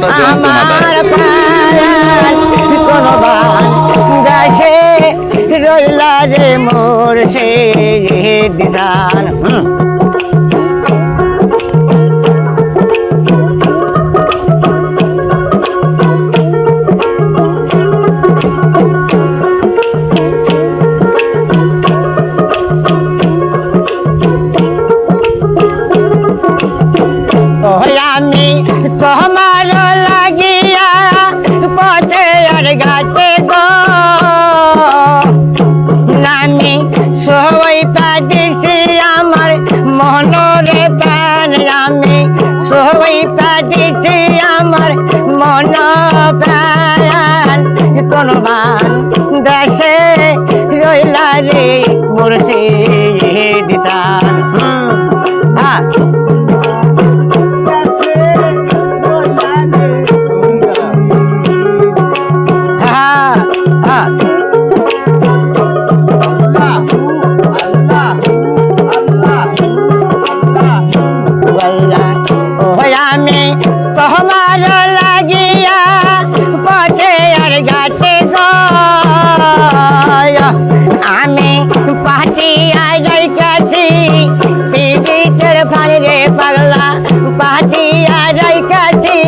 কণ্ঠটা যন্ত্রণাদায়ক। কোন বান দেশে রইলা রে মোর সে বিধান। আমি তোমার লাগিয়া পথে আর ঘাটে গো আমি সবাইটা দিছি আমার মনরে প্রাণ। আমি সবাইটা দিছি আমার মন প্রাণ। কোন বান দেশে রইলা রে মুর্শিদ টান। আমি তোমার লাগিয়া পথে আর ঘাটে গো আমি পাঠিয়া যাইকাছি পিড়িতের ফান রে পাগলা। পাঠিয়া যাইকাছি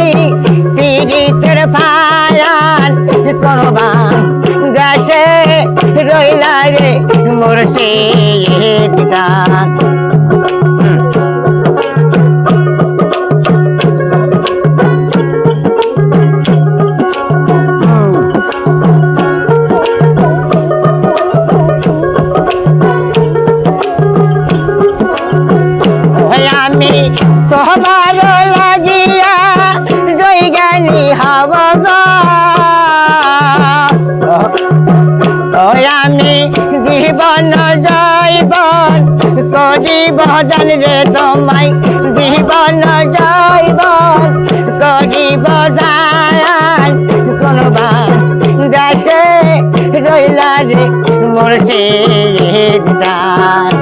পিড়িতের ফান। কোন বান দেশে রইলা রে মুর্শিদ টান। আমি তোমার লাগিয়া জয় জ্ঞানী হব গো আমি জীবন জৈবন করিব দান রে তোমায়। জীবন জৈবন করিব দান। কোন বান দেশে রইলা রে মুর্শিদ টান।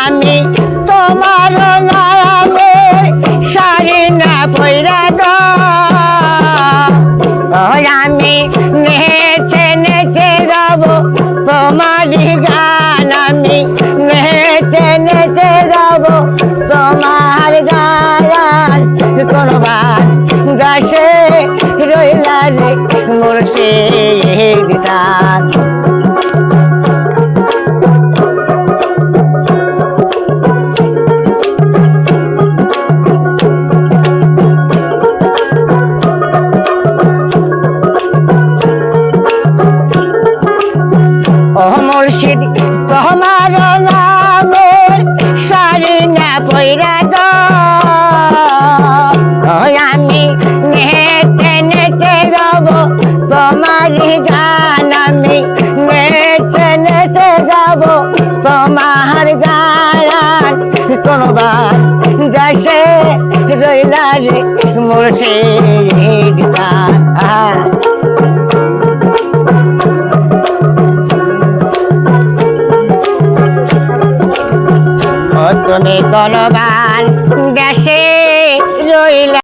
আমি তোমার নামে সারি না পয়রা গো আমি নেচে নেচে যাব তোমারই গান। আমি নেচে নেচে যাব তোমার গান। কোন বান দেশে রইলা রে মুর্শিদ টান। মুর্শিদ তোমার নামের সারি না পয়রা গো আমি নেচে নেচে যাব তোমারই গান। আমি নেচে নেচে যাব তোমার গান। কোন বান দেশে রইলা রে মুর্শিদ টান। তুমি কোন বান দেশে রইলা